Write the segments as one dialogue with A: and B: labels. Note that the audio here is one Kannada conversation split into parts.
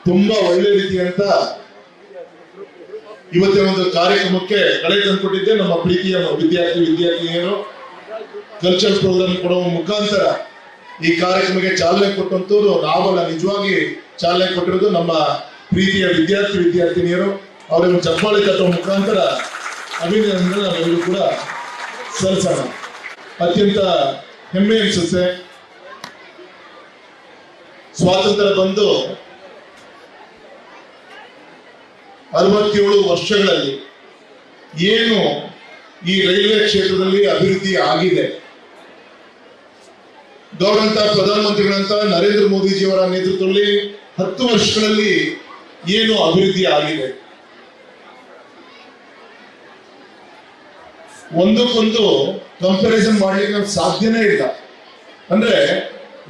A: ತುಂಬಾ ಒಳ್ಳೆ ರೀತಿಯಂತ ಇವತ್ತಿನ ಒಂದು ಕಾರ್ಯಕ್ರಮಕ್ಕೆ ಕಳೆ ತಂದುಕೊಟ್ಟಿದ್ದೆ ನಮ್ಮ ಪ್ರೀತಿಯ ವಿದ್ಯಾರ್ಥಿನಿಯರು. ಕಲ್ಚರಲ್ ಪ್ರೋಗ್ರಾಮ್ ಕೊಡುವ ಮುಖಾಂತರ ಈ ಕಾರ್ಯಕ್ರಮಕ್ಕೆ ಚಾಲನೆ ಕೊಟ್ಟಂತವ್ರು ನಾವಲ್ಲ, ನಿಜವಾಗಿ ಚಾಲನೆ ಕೊಟ್ಟಿರೋದು ನಮ್ಮ ಪ್ರೀತಿಯ ವಿದ್ಯಾರ್ಥಿನಿಯರು. ಅವರಿಗೆ ಚಪ್ಪಾಳೆ ತಟ್ಟುವ ಮುಖಾಂತರ ಅಭಿನಂದನೆ ನಾವೆಲ್ಲರೂ ಕೂಡ ಸಲ್ಲಿಸೋಣ. ಅತ್ಯಂತ ಹೆಮ್ಮೆ ಅನಿಸುತ್ತೆ. ಸ್ವಾತಂತ್ರ್ಯ ಬಂದು 67 ವರ್ಷಗಳಲ್ಲಿ ಏನು ಈ ರೈಲ್ವೆ ಕ್ಷೇತ್ರದಲ್ಲಿ ಅಭಿವೃದ್ಧಿ ಆಗಿದೆ, ಗೌರವಂತ ಪ್ರಧಾನಮಂತ್ರಿಗಳಂತ ನರೇಂದ್ರ ಮೋದಿಜಿಯವರ ನೇತೃತ್ವದಲ್ಲಿ 10 ವರ್ಷಗಳಲ್ಲಿ ಏನು ಅಭಿವೃದ್ಧಿ ಆಗಿದೆ, ಒಂದಕ್ಕೊಂದು ಕಂಪ್ಯಾರಿಸನ್ ಮಾಡ್ಲಿಕ್ಕೆ ಸಾಧ್ಯನೇ ಇಲ್ಲ. ಅಂದ್ರೆ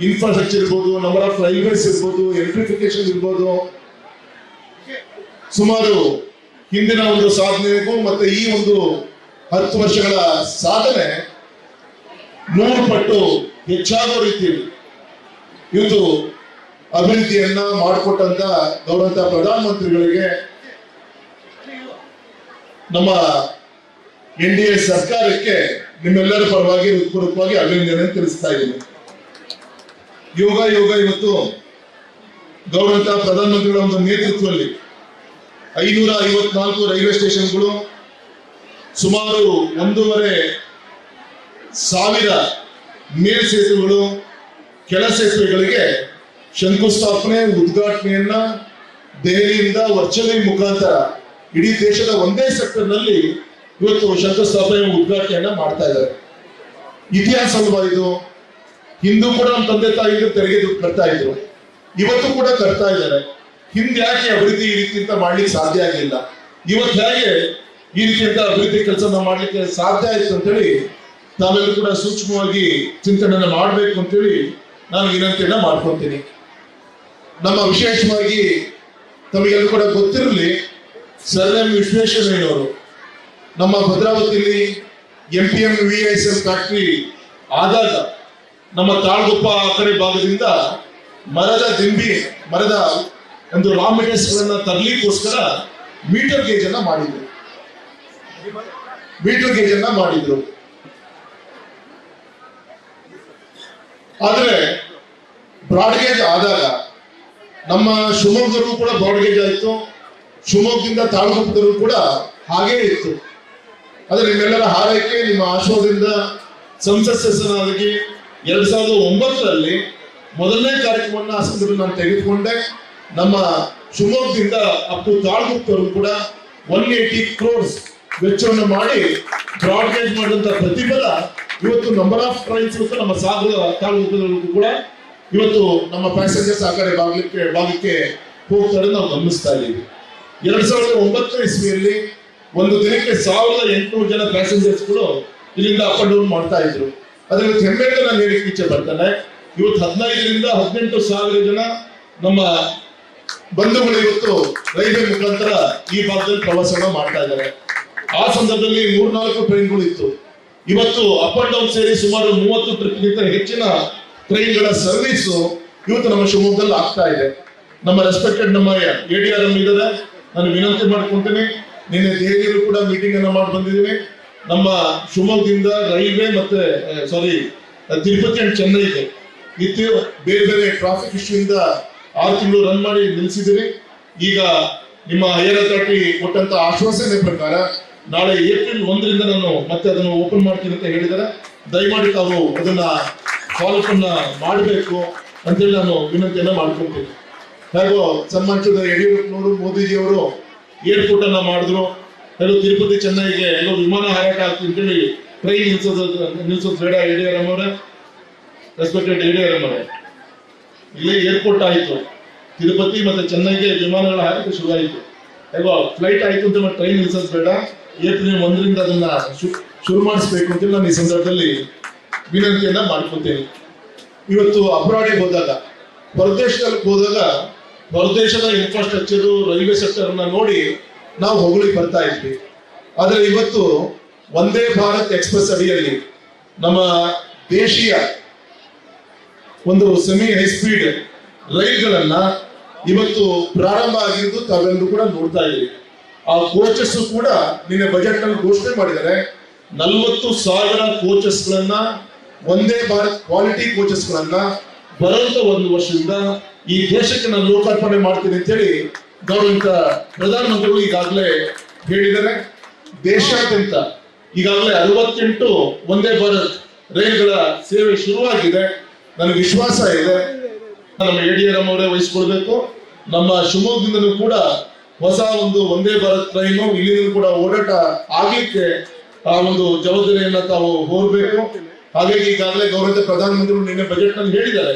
A: ಇನ್ಫ್ರಾಸ್ಟ್ರಕ್ಚರ್ ಇರ್ಬೋದು, ನಂಬರ್ ಆಫ್ ರೈಲ್ವೇಸ್ ಇರ್ಬೋದು, ಎಲೆಕ್ಟ್ರಿಫಿಕೇಶನ್ ಇರ್ಬೋದು, ಸುಮಾರು ಹಿಂದಿನ ಒಂದು ಸಾಧನೆಗೂ ಮತ್ತೆ ಈ ಒಂದು 10 ವರ್ಷಗಳ ಸಾಧನೆ 100 ಪಟ್ಟು ಹೆಚ್ಚಾಗುವ ರೀತಿಯಲ್ಲಿ ಇವತ್ತು ಅಭಿವೃದ್ಧಿಯನ್ನ ಮಾಡಿಕೊಟ್ಟಂತ ಗೌರವಂತ ಪ್ರಧಾನಮಂತ್ರಿಗಳಿಗೆ ನಮ್ಮ NDA ಸರ್ಕಾರಕ್ಕೆ ನಿಮ್ಮೆಲ್ಲರ ಪರವಾಗಿ ಹೃತ್ಪೂರ್ವಕವಾಗಿ ಅಭಿನಂದನೆ ತಿಳಿಸ್ತಾ ಇದ್ದೀನಿ. ಯೋಗ ಇವತ್ತು ಗೌರವಂತ ಪ್ರಧಾನಮಂತ್ರಿಗಳ ಒಂದು ನೇತೃತ್ವದಲ್ಲಿ 554 ರೈಲ್ವೆ ಸ್ಟೇಷನ್ಗಳು, ಸುಮಾರು 1,500 ಮೇಲ್ ಸೇತುವೆಗಳು, ಕೆಳ ಸೇತುವೆಗಳಿಗೆ ಶಂಕುಸ್ಥಾಪನೆ ಉದ್ಘಾಟನೆಯನ್ನ ದೆಹಲಿಯಿಂದ ವರ್ಚುವಲಿ ಮುಖಾಂತರ ಇಡೀ ದೇಶದ ಒಂದೇ ಸೆಕ್ಟರ್ ನಲ್ಲಿ ಇವತ್ತು ಶಂಕುಸ್ಥಾಪನೆ ಉದ್ಘಾಟನೆಯನ್ನ ಮಾಡ್ತಾ ಇದ್ದಾರೆ. ಇತಿಹಾಸ ಅಲ್ವಾ ಇದು? ಹಿಂದೂ ಕೂಡ ನಮ್ಮ ತಂದೆ ತಾಯಿಗಳು ತೆರಿಗೆ ದುಡ್ಡು ಕಟ್ತಾ ಇದ್ರು, ಇವತ್ತು ಕೂಡ ಕಟ್ತಾ ಇದ್ದಾರೆ. ಹಿಂದೆ ಯಾಕೆ ಅಭಿವೃದ್ಧಿ ಈ ರೀತಿ ಅಂತ ಮಾಡ್ಲಿಕ್ಕೆ ಸಾಧ್ಯ ಆಗಿಲ್ಲ, ಇವತ್ತು ಹೇಗೆ ಈ ರೀತಿಯಂತ ಅಭಿವೃದ್ಧಿ ಕೆಲಸನ ಮಾಡ್ಲಿಕ್ಕೆ ಸಾಧ್ಯ ಆಯ್ತು ಅಂತೇಳಿ ತಾವೆಲ್ಲರೂ ಕೂಡ ಸೂಕ್ಷ್ಮವಾಗಿ ಚಿಂತನೆಯನ್ನ ಮಾಡಬೇಕು ಅಂತೇಳಿ ನಾನು ವಿನಂತಿಯನ್ನ ಮಾಡ್ಕೊತೀನಿ. ನಮ್ಮ ವಿಶೇಷವಾಗಿ ತಮಗೆಲ್ಲರೂ ಕೂಡ ಗೊತ್ತಿರಲಿ, ಸರ್ ಎಂ ವಿಶ್ವೇಶ್ವರಯ್ಯನವರು ನಮ್ಮ ಭದ್ರಾವತಿಯಲ್ಲಿ MPM VISL ಫ್ಯಾಕ್ಟರಿ ಆದಾಗ ನಮ್ಮ ತಾಳ್ಗುಪ್ಪ ಆ ಕಡೆ ಭಾಗದಿಂದ ಮರದ ಒಂದು ರಾ ಮೆಟೀರಿಯಲ್ಸ್ ಗಳನ್ನ ತರಲಿಕ್ಕೋಸ್ಕರ ಮೀಟರ್ ಗೇಜ್ ಅನ್ನ ಮಾಡಿದ್ರು. ಆದ್ರೆ ಬ್ರಾಡ್ ಗೇಜ್ ಆದಾಗ ನಮ್ಮ ಶಿವಮೊಗ್ಗದವರು ಕೂಡ ಬ್ರಾಡ್ ಗೇಜ್ ಆಯ್ತು, ಶಿವಮೊಗ್ಗದಿಂದ ತಾಳ್ಗುಪ್ಪದವರು ಕೂಡ ಹಾಗೇ ಇತ್ತು. ಆದ್ರೆ ನಿಮ್ಮೆಲ್ಲರ ಹಾರೈಕೆ, ನಿಮ್ಮ ಆಶ್ವಾಸದಿಂದ ಸಂಸತ್ ಸದಸ್ಯನಾಗಿ 2009ರಲ್ಲಿ ಮೊದಲನೇ ಕಾರ್ಯಕ್ರಮವನ್ನ ಆ ಸಂದರ್ಭದಲ್ಲಿ ನಾನು ತೆಗೆದುಕೊಂಡೆ. ನಮ್ಮ ಶಿವಮೊಗ್ಗದಿಂದ ಅಪ್ ಟು ತಾಳ್ಗುಪ್ಪದವರು ಕೂಡ 180 crores ವೆಚ್ಚವನ್ನು ಮಾಡಿ ಬ್ರಾಡ್ಗೇಜ್ ಮಾಡಿದಂತ ಪ್ರತಿಫಲ ಇವತ್ತು ನಂಬರ್ ಆಫ್ ಟ್ರೈನ್ಸ್ ನಮ್ಮ ಸಾಗರ ತಾಳ್ಗುಪ್ಪದವರೆಗೂ ಕೂಡ ಇವತ್ತು ನಮ್ಮ ಪ್ಯಾಸೆಂಜರ್ಸ್ ಆ ಕಡೆ ಭಾಗಕ್ಕೆ ಹೋಗ್ತಾರೆ ನಾವು ಗಮನಿಸ್ತಾ ಇದ್ದೀವಿ. 2009 ಇಸ್ವಿಯಲ್ಲಿ ಒಂದು ದಿನಕ್ಕೆ 1800 ಜನ ಪ್ಯಾಸೆಂಜರ್ಸ್ಗಳು ಇಲ್ಲಿಂದ ಅಪ್ ಅಂಡ್ ಡೌನ್ ಮಾಡ್ತಾ ಇದ್ರು. ಅದರಲ್ಲಿ ಹೆಮ್ಮೆಯಿಂದ ನಾನು ಹೇಳಿಕ್ಕೆ ಇಚ್ಛೆ ಪಡ್ತೇನೆ, ಇವತ್ತು 15ರಿಂದ 18,000 ಜನ ನಮ್ಮ ಬಂಧುಗಳು ಇವತ್ತು ರೈಲ್ವೆ ಮುಖಾಂತರ ಈ ಭಾಗದಲ್ಲಿ ಪ್ರವಾಸನ ಮಾಡ್ತಾ ಇದ್ದಾರೆ. ಆ ಸಂದರ್ಭದಲ್ಲಿ 3-4 ಟ್ರೈನ್ಗಳು ಇತ್ತು. ಇವತ್ತು ಅಪ್ ಅಂಡ್ ಡೌನ್ ಸೇರಿ ಸುಮಾರು 30 ಟ್ರಿಪ್ಗಿಂತ ಹೆಚ್ಚಿನ ಟ್ರೈನ್ಗಳ ಸರ್ವಿಸ್ ಇವತ್ತು ನಮ್ಮ ಶಿವಮೊಗ್ಗದಲ್ಲಿ ಆಗ್ತಾ ಇದೆ. ನಮ್ಮ ರೆಸ್ಪೆಕ್ಟೆಡ್ ನಮ್ಮ ADRM ಇದ್ದಾರೆ, ನಾನು ವಿನಂತಿ ಮಾಡ್ಕೊಂತೀನಿ. ನಿನ್ನೆ ದೆಹಲಿಯಲ್ಲೂ ಕೂಡ ಮೀಟಿಂಗ್ ಅನ್ನ ಮಾಡಿ ಬಂದಿದ್ದೀನಿ. ನಮ್ಮ ಶಿವಮೊಗ್ಗದಿಂದ ರೈಲ್ವೆ ಮತ್ತೆ ತಿರುಪತಿ ಅಂಡ್ ಚೆನ್ನೈಗೆ ಇತ್ತು ಬೇರೆ ಬೇರೆ ಟ್ರಾಫಿಕ್ ಇಶ್ಯೂ ಇಂದ 6 ತಿಂಗಳು ರನ್ ಮಾಡಿ ನಿಲ್ಲಿಸಿದ್ದೀರಿ. ಈಗ ನಿಮ್ಮ ಹೈಯರ್ ಅಥಾರಿಟಿ ಕೊಟ್ಟಂತ ಆಶ್ವಾಸನೆ ಪ್ರಕಾರ ನಾಳೆ ಏಪ್ರಿಲ್ 1ರಿಂದ ನಾನು ಮತ್ತೆ ಅದನ್ನು ಓಪನ್ ಮಾಡ್ತೀನಿ ಅಂತ ಹೇಳಿದ್ದಾರೆ. ದಯಮಾಡಿ ತಾವು ಅದನ್ನ ಫಾಲೋಅಪ್ ಅನ್ನ ಮಾಡಬೇಕು ಅಂತೇಳಿ ನಾನು ವಿನಂತಿಯನ್ನ ಮಾಡ್ಕೊಂತೀನಿ. ಹಾಗೂ ಸನ್ಮಾನಿಸಿದ ಯಡಿಯೂರಪ್ಪನವರು, ಮೋದಿಜಿಯವರು ಏರ್ಪೋರ್ಟ್ ಅನ್ನ ಮಾಡಿದ್ರು. ಎಲ್ಲೋ ತಿರುಪತಿ ಚೆನ್ನೈಗೆ ಎಲ್ಲೋ ವಿಮಾನ ಹಾರಾಟ ಆಗ್ತದೆ ಅಂತೇಳಿ ಟ್ರೈನ್ ನಿಲ್ಸೋದು ಬೇಡ. ADRM ಅವರೇ, ರೆಸ್ಪೆಕ್ಟೆಡ್ ADRM ಅವರೇ, ಇಲ್ಲಿ ಏರ್ಪೋರ್ಟ್ ಆಯ್ತು, ತಿರುಪತಿ ಮತ್ತೆ ಚೆನ್ನೈಗೆ ವಿಮಾನಗಳ ಹಾರಾಟ ಶುರು ಆಯಿತು. ಹೇಗೋ ಫ್ಲೈಟ್ ಆಯ್ತು ಅಂತ ಟ್ರೈನ್ ನಿಲ್ಸೋದು ಬೇಡ, ಏಪ್ರಿಲ್ 1ರಿಂದ ಅದನ್ನ ಶುರು ಮಾಡಿಸ್ಬೇಕು ಅಂತೇಳಿ ನಾನು ಈ ಸಂದರ್ಭದಲ್ಲಿ ವಿನಂತಿಯನ್ನ ಮಾಡ್ಕೊತೇನೆ. ಇವತ್ತು ಅಬ್ರಾಡಿಗೆ ಹೋದಾಗ, ಹೊರದೇಶದಲ್ಲಿ ಹೋದಾಗ ಹೊರದೇಶದ ಇನ್ಫ್ರಾಸ್ಟ್ರಕ್ಚರ್, ರೈಲ್ವೆ ಸೆಕ್ಟರ್ ಅನ್ನ ನೋಡಿ ನಾವು ಹೊಗಳಿಕ್ ಬರ್ತಾ ಇದ್ವಿ. ಆದ್ರೆ ಇವತ್ತು ವಂದೇ ಭಾರತ್ ಎಕ್ಸ್ಪ್ರೆಸ್ ಅಡಿಯಲ್ಲಿ ನಮ್ಮ ದೇಶೀಯ ಒಂದು ಸೆಮಿ ಹೈ ಸ್ಪೀಡ್ ರೈಲ್ಗಳನ್ನ ಇವತ್ತು ಪ್ರಾರಂಭ ಆಗಿದ್ದು ತಾವೆಲ್ಲರೂ ಕೂಡ ನೋಡ್ತಾ ಇದ್ದೀರಿ. ಆ ಕೋಚಸ್ ಕೂಡ ನಿನ್ನೆ ಬಜೆಟ್ ನಲ್ಲಿ ಘೋಷಣೆ ಮಾಡಿದ್ದಾರೆ. 40,000 ಕೋಚಸ್ ಗಳನ್ನ, ಒಂದೇ ಭಾರತ್ ಕ್ವಾಲಿಟಿ ಕೋಚಸ್ ಗಳನ್ನ ಬರುವಂತ ಒಂದು ವರ್ಷದಿಂದ ಈ ದೇಶಕ್ಕೆ ನಾನು ಲೋಕಾರ್ಪಣೆ ಮಾಡ್ತೀನಿ ಅಂತ ಹೇಳಿ ಗೌರವಿತ ಪ್ರಧಾನಮಂತ್ರಿಗಳು ಈಗಾಗಲೇ ಹೇಳಿದ್ದಾರೆ. ದೇಶಾದ್ಯಂತ ಈಗಾಗಲೇ 68 ಒಂದೇ ಭಾರತ್ ರೈಲುಗಳ ಸೇವೆ ಶುರುವಾಗಿದೆ. ನನಗೆ ವಿಶ್ವಾಸ ಇದೆ ನಮ್ಮ ಯಡಿಯೂರಪ್ಪ ಅವರೇ ವಹಿಸಿಕೊಳ್ಬೇಕು. ನಮ್ಮ ಶಿವಮೊಗ್ಗದಿಂದಲೂ ಕೂಡ ಹೊಸ ಒಂದು ಒಂದೇ ಭಾರತ್ ಟ್ರೈನು ಇಲ್ಲಿಂದ ಕೂಡ ಓಡಾಟ ಆಗ್ಲಿಕ್ಕೆ ಆ ಒಂದು ಜವಾಬ್ದಾರಿಯನ್ನ ತಾವು ಹೋಗಬೇಕು. ಹಾಗಾಗಿ ಈಗಾಗಲೇ ಗೌರವಿತ ಪ್ರಧಾನಮಂತ್ರಿಗಳು ನಿನ್ನೆ ಬಜೆಟ್ ನಲ್ಲಿ ಹೇಳಿದ್ದಾರೆ,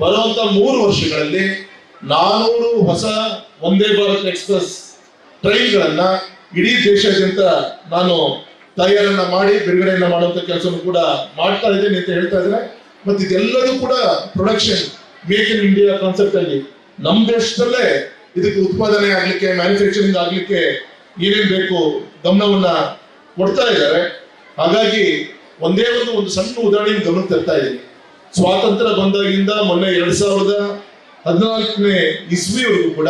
A: ಬರುವಂತ 3 ವರ್ಷಗಳಲ್ಲಿ 400 ಹೊಸ ಒಂದೇ ಭಾರತ್ ಎಕ್ಸ್ಪ್ರೆಸ್ ಟ್ರೈನ್ಗಳನ್ನ ಇಡೀ ದೇಶಾದ್ಯಂತ ನಾನು ತಯಾರನ್ನ ಮಾಡಿ ಬಿಡುಗಡೆಯನ್ನ ಮಾಡುವಂತ ಕೆಲಸವನ್ನು ಕೂಡ ಮಾಡ್ತಾ ಇದ್ದೇನೆ ಅಂತ ಹೇಳ್ತಾ ಇದ್ದಾರೆ. ಮತ್ತೆ ಇದೆಲ್ಲದೂ ಕೂಡ production make in India concept ಅಲ್ಲಿ ನಮ್ಮ ದೇಶದಲ್ಲೇ ಇದಕ್ಕೆ ಉತ್ಪಾದನೆ ಆಗ್ಲಿಕ್ಕೆ, ಮ್ಯಾನುಫ್ಯಾಕ್ಚರಿಂಗ್ ಆಗ್ಲಿಕ್ಕೆ ಏನೇನ್ ಬೇಕು ಗಮನವನ್ನ ಕೊಡ್ತಾ ಇದ್ದಾರೆ. ಹಾಗಾಗಿ ಒಂದೇ ಒಂದು ಸಣ್ಣ ಉದಾಹರಣೆ ಗಮನಕ್ಕೆ ತರ್ತಾ ಇದ್ದೀನಿ. ಸ್ವಾತಂತ್ರ್ಯ ಬಂದಾಗಿಂದ ಮೊನ್ನೆ 2014ನೇ ಇಸ್ವಿವರೆಗೂ ಕೂಡ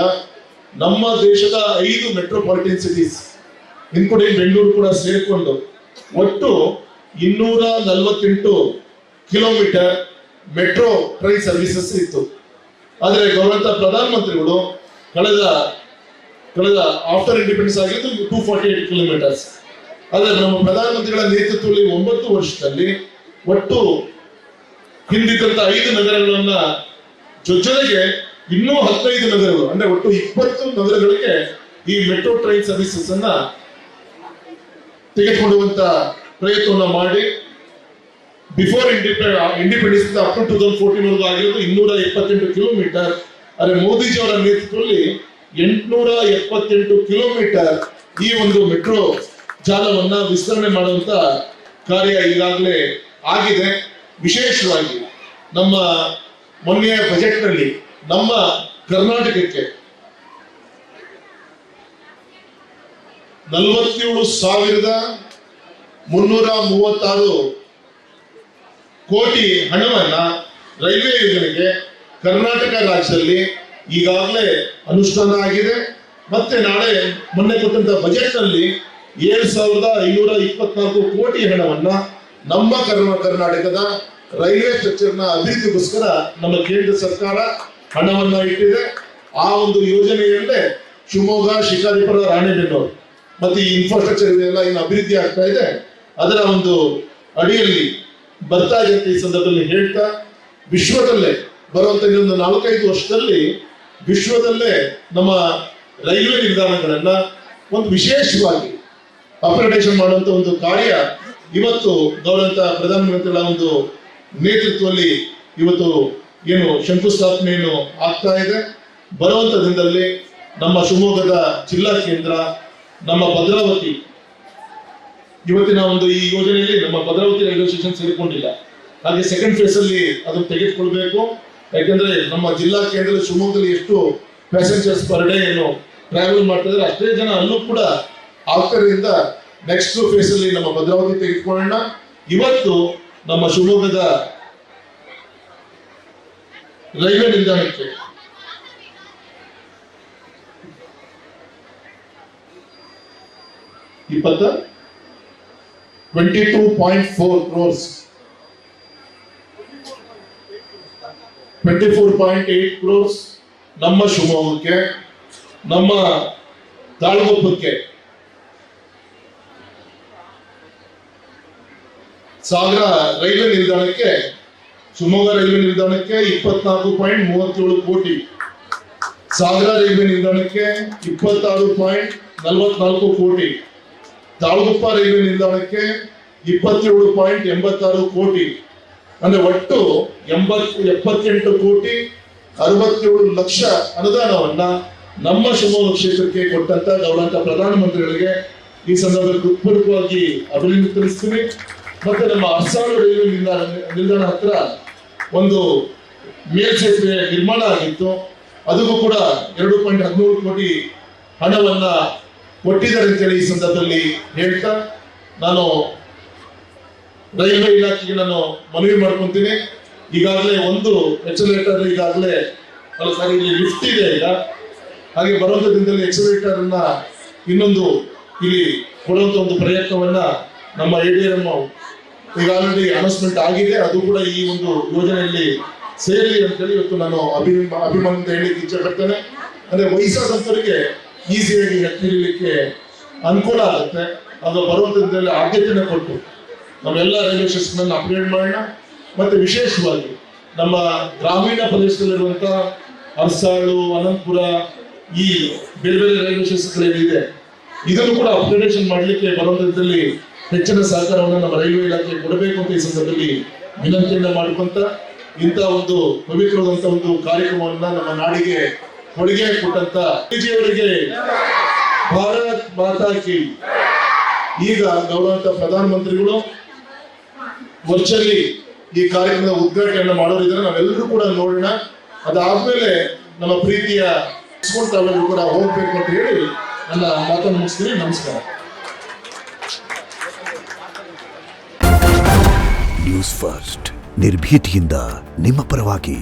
A: ನಮ್ಮ ದೇಶದ 5 ಮೆಟ್ರೋಪಾಲಿಟನ್ ಸಿಟೀಸ್ ಇನ್ಕ್ಲೂಡಿಂಗ್ ಬೆಂಗಳೂರು ಕೂಡ ಸೇರಿಕೊಂಡು ಒಟ್ಟು 248 ಕಿಲೋಮೀಟರ್ ಮೆಟ್ರೋ ಟ್ರೈನ್ ಸರ್ವಿಸಸ್ ಇತ್ತು. ಆದರೆ ಗೌರವಿತ ಪ್ರಧಾನಮಂತ್ರಿಗಳು ಕಳೆದ ಆಫ್ಟರ್ ಇಂಡಿಪೆಂಡೆನ್ಸ್ ಆಗಿದ್ದು 248 ಕಿಲೋಮೀಟರ್ಸ್. ಆದರೆ ನಮ್ಮ ಪ್ರಧಾನಮಂತ್ರಿಗಳ ನೇತೃತ್ವದಲ್ಲಿ 9 ವರ್ಷದಲ್ಲಿ ಒಟ್ಟು ಹಿಂದಿದ್ದಂತ 5 ನಗರಗಳನ್ನ ಜೊತೆಗೆ ಇನ್ನೂ 15 ನಗರಗಳು, ಅಂದ್ರೆ ಒಟ್ಟು 20 ನಗರಗಳಿಗೆ ಈ ಮೆಟ್ರೋ ಟ್ರೈನ್ ಸರ್ವಿಸಸ್ ಅನ್ನ ತೆಗೆದುಕೊಳ್ಳುವಂತ ಪ್ರಯತ್ನವನ್ನ ಮಾಡಿ ಬಿಫೋರ್ ಇಂಡಿಪೆಂಡೆನ್ಸ್ ಅಪ್ ಟು 2014 ವರೆಗೂ ಆಗಿರೋದು 278 ಕಿಲೋಮೀಟರ್. ಆದರೆ ಮೋದಿಜಿ ಅವರ ನೇತೃತ್ವದಲ್ಲಿ 878 ಕಿಲೋಮೀಟರ್ ಈ ಒಂದು ಮೆಟ್ರೋ ಜಾಲವನ್ನ ವಿಸ್ತರಣೆ ಮಾಡುವಂತ ಕಾರ್ಯ ಈಗಾಗಲೇ ಆಗಿದೆ. ವಿಶೇಷವಾಗಿ ನಮ್ಮ ಮೊನ್ನೆಯ ಬಜೆಟ್ ನಲ್ಲಿ ನಮ್ಮ ಕರ್ನಾಟಕಕ್ಕೆ 47,336 ಕೋಟಿ ಹಣವನ್ನ ರೈಲ್ವೆ ಯೋಜನೆಗೆ ಕರ್ನಾಟಕ ರಾಜ್ಯದಲ್ಲಿ ಈಗಾಗಲೇ ಅನುಷ್ಠಾನ ಆಗಿದೆ. ಮತ್ತೆ ನಾಳೆ ಮೊನ್ನೆ ಕೊಟ್ಟಂತ ಬಜೆಟ್ ನಲ್ಲಿ 7,524 ಕೋಟಿ ಹಣವನ್ನ ನಮ್ಮ ಕರ್ನಾಟಕದ ರೈಲ್ವೆ ಸ್ಟ್ರಕ್ಚರ್ ನ ಅಭಿವೃದ್ಧಿಗೋಸ್ಕರ ನಮ್ಮ ಕೇಂದ್ರ ಸರ್ಕಾರ ಹಣವನ್ನ ಇಟ್ಟಿದೆ. ಆ ಒಂದು ಯೋಜನೆಯಲ್ಲೇ ಶಿವಮೊಗ್ಗ, ಶಿಕಾರಿಪುರ, ರಾಣೆಬೆನ್ನೂರು ಮತ್ತೆ ಈ ಇನ್ಫ್ರಾಸ್ಟ್ರಕ್ಚರ್ ಇದೆಲ್ಲ ಇನ್ನು ಅಭಿವೃದ್ಧಿ ಆಗ್ತಾ ಇದೆ. ಅದರ ಒಂದು ಅಡಿಯಲ್ಲಿ ಬರ್ತಾ ಇದೆ ಅಂತ ಈ ಸಂದರ್ಭದಲ್ಲಿ ಹೇಳ್ತಾ, ವಿಶ್ವದಲ್ಲೇ ಬರುವಂತ ಇನ್ನೊಂದು 4-5 ವರ್ಷದಲ್ಲಿ ವಿಶ್ವದಲ್ಲೇ ನಮ್ಮ ರೈಲ್ವೆ ನಿಲ್ದಾಣಗಳನ್ನ ಒಂದು ವಿಶೇಷವಾಗಿ ಅಪ್ಗ್ರೇಡೇಷನ್ ಮಾಡುವಂತ ಒಂದು ಕಾರ್ಯ ಇವತ್ತು ಗೌರವಿತ ಪ್ರಧಾನಮಂತ್ರಿಗಳ ಒಂದು ನೇತೃತ್ವದಲ್ಲಿ ಇವತ್ತು ಏನು ಶಂಕುಸ್ಥಾಪನೆಯನ್ನು ಆಗ್ತಾ ಇದೆ. ಬರುವಂತ ದಿನದಲ್ಲಿ ನಮ್ಮ ಶಿವಮೊಗ್ಗದ ಜಿಲ್ಲಾ ಕೇಂದ್ರ, ನಮ್ಮ ಭದ್ರಾವತಿ, ಇವತ್ತಿನ ಒಂದು ಈ ಯೋಜನೆಯಲ್ಲಿ ನಮ್ಮ ಭದ್ರಾವತಿ ರೈಲ್ವೆ ಸ್ಟೇಷನ್ ಸೇರಿಕೊಂಡಿಲ್ಲ. ಹಾಗೆ ಸೆಕೆಂಡ್ ಫೇಸ್ ಅಲ್ಲಿ ಅದನ್ನು ತೆಗೆದುಕೊಳ್ಬೇಕು. ಯಾಕೆಂದ್ರೆ ನಮ್ಮ ಜಿಲ್ಲಾ ಕೇಂದ್ರದ ಶಿವಮೊಗ್ಗದಲ್ಲಿ ಎಷ್ಟು ಪ್ಯಾಸೆಂಜರ್ಸ್ ಪರ್ ಡೇ ಏನು ಟ್ರಾವೆಲ್ ಮಾಡ್ತಾ ಇದ್ದಾರೆ ಅಷ್ಟೇ ಜನ ಅಲ್ಲೂ ಕೂಡ ಆಗ್ತರಿಂದ ನೆಕ್ಸ್ಟ್ ಫೇಸ್ ಅಲ್ಲಿ ನಮ್ಮ ಭದ್ರಾವತಿ ತೆಗೆದುಕೊಳ್ಳೋಣ. ಇವತ್ತು ನಮ್ಮ ಶಿವಮೊಗ್ಗದ ರೈಲ್ವೆ ನಿಲ್ದಾಣಕ್ಕೆ 22.4 crores 24.8 crores ನಮ್ಮ ಶಿವಮೊಗ್ಗಕ್ಕೆ, ನಮ್ಮ ತಾಳಗುಪ್ಪಕ್ಕೆ, ಸಾಗರ ರೈಲ್ವೆ ನಿಲ್ದಾಣಕ್ಕೆ, ಶಿವಮೊಗ್ಗ ರೈಲ್ವೆ ನಿಲ್ದಾಣಕ್ಕೆ 24.37 ಕೋಟಿ, ಸಾಗರ ರೈಲ್ವೆ ನಿಲ್ದಾಣಕ್ಕೆ 26.44 ಕೋಟಿ, ತಾಳಗುಪ್ಪ ರೈಲ್ವೆ ನಿಲ್ದಾಣಕ್ಕೆ 27.86 ಕೋಟಿ, ಅಂದ್ರೆ ಒಟ್ಟು 78 ಕೋಟಿ 67 ಲಕ್ಷ ಅನುದಾನವನ್ನ ನಮ್ಮ ಶಿವಮೊಗ್ಗ ಕ್ಷೇತ್ರಕ್ಕೆ ಕೊಟ್ಟಂತ ಗೌರವಂತ ಪ್ರಧಾನಮಂತ್ರಿಗಳಿಗೆ ಈ ಸಂದರ್ಭದಲ್ಲಿ ಹೃತ್ಪೂರ್ವಕವಾಗಿ ಅಭಿನಂದಿಸ್ತೀನಿ. ಮತ್ತೆ ನಮ್ಮ ಅರ್ಸಾಳು ರೈಲ್ವೆ ನಿಲ್ದಾಣ ಹತ್ರ ಒಂದು ಮೇಲ್ಸೇತುವೆ ನಿರ್ಮಾಣ ಆಗಿತ್ತು, ಅದಕ್ಕೂ ಕೂಡ 2.13 ಕೋಟಿ ಹಣವನ್ನ ಕೊಟ್ಟಿದ್ದಾರೆ ಅಂತೇಳಿ ಈ ಸಂದರ್ಭದಲ್ಲಿ ಹೇಳ್ತಾ, ನಾನು ರೈಲ್ವೆ ಇಲಾಖೆಗೆ ನಾನು ಮನವಿ ಮಾಡ್ಕೊಂತೀನಿ. ಈಗಾಗಲೇ ಒಂದು ಎಕ್ಸಲೇಟರ್ ಈಗಾಗಲೇ ಅಲ್ಲ ಸರ್, ಇಲ್ಲಿ ಲಿಫ್ಟ್ ಇದೆ ಈಗ, ಹಾಗೆ ಬರುವಂತ ದಿನದಲ್ಲಿ ಎಕ್ಸಲೇಟರ್ ಅನ್ನ ಇನ್ನೊಂದು ಇಲ್ಲಿ ಕೊಡುವಂತ ಒಂದು ಪ್ರಯತ್ನವನ್ನ ನಮ್ಮ ADM ಈಗ ಆಲ್ರೆಡಿ ಅನೌನ್ಸ್ಮೆಂಟ್ ಆಗಿದೆ. ಅದು ಕೂಡ ಈ ಒಂದು ಯೋಜನೆಯಲ್ಲಿ ಸೇರಲಿ ಅಂತೇಳಿ ಇವತ್ತು ನಾನು ಅಭಿಮಾನದಿಂದ ಹೇಳಲಿಕ್ಕೆ ಇಚ್ಛೆ ಪಡ್ತೇನೆ. ಅಂದ್ರೆ ವಯಸ್ಸಾದಂತವರಿಗೆ ಈಸಿಯಾಗಿ ಹತ್ತಿರಲಿಕ್ಕೆ ಅನುಕೂಲ ಆಗುತ್ತೆ. ಅದು ಬರುವಂತದ್ರಲ್ಲಿ ಆದ್ಯತೆಯನ್ನು ಕೊಟ್ಟು ನಮ್ಮೆಲ್ಲ ರೈಲ್ವೆ ಸ್ಟೇಷನ್ ಅಪ್ಗ್ರೇಡ್ ಮಾಡೋಣ. ಮತ್ತೆ ವಿಶೇಷವಾಗಿ ನಮ್ಮ ಗ್ರಾಮೀಣ ಪ್ರದೇಶದಲ್ಲಿರುವಂತ ಅರಸಾಳು, ಅನಂತಪುರ, ಈ ಬೇರೆ ಬೇರೆ ರೈಲ್ವೆ ಸ್ಟೇಷನ್ಗಳೇನಿದೆ ಇದನ್ನು ಕೂಡ ಅಪ್ಗ್ರೇಡೇಷನ್ ಮಾಡಲಿಕ್ಕೆ ಬರುವಂತದ್ದಲ್ಲಿ ಹೆಚ್ಚಿನ ಸಹಕಾರವನ್ನು ನಮ್ಮ ರೈಲ್ವೆ ಇಲಾಖೆ ಕೊಡಬೇಕು ಅಂತ ಈ ಸಂದರ್ಭದಲ್ಲಿ ವಿನಂತಿಯನ್ನ ಮಾಡ್ಕೊಂತ ಇಂಥ ಒಂದು ಪವಿತ್ರವಾದಂತ ಒಂದು ಕಾರ್ಯಕ್ರಮವನ್ನ ನಮ್ಮ ನಾಡಿಗೆ ಕೊಡುಗೆ ಕೊಟ್ಟಂತ ಅವರಿಗೆ ಭಾರತ್ ಮಾತಾ ಕಿ. ಈಗ ಗೌರವಂತ ಪ್ರಧಾನಮಂತ್ರಿಗಳು ವರ್ಚುವಲಿ ಈ ಕಾರ್ಯಕ್ರಮದ ಉದ್ಘಾಟನೆಯನ್ನು ಮಾಡೋರಿದ್ದಾರೆ, ನಾವೆಲ್ಲರೂ ಕೂಡ ನೋಡೋಣ. ಅದಾದ್ಮೇಲೆ ನಮ್ಮ ಪ್ರೀತಿಯ ತಾವೆಲ್ಲರೂ ಕೂಡ ಹೋಗ್ಬೇಕು ಅಂತ ಹೇಳಿ ನನ್ನ ಮಾತನ್ನು ಮುಗಿಸ್ತೀನಿ. ನಮಸ್ಕಾರ.
B: ನ್ಯೂಸ್ ಫಸ್ಟ್, ನಿರ್ಭೀತಿಯಿಂದ ನಿಮ್ಮ ಪರವಾಗಿ.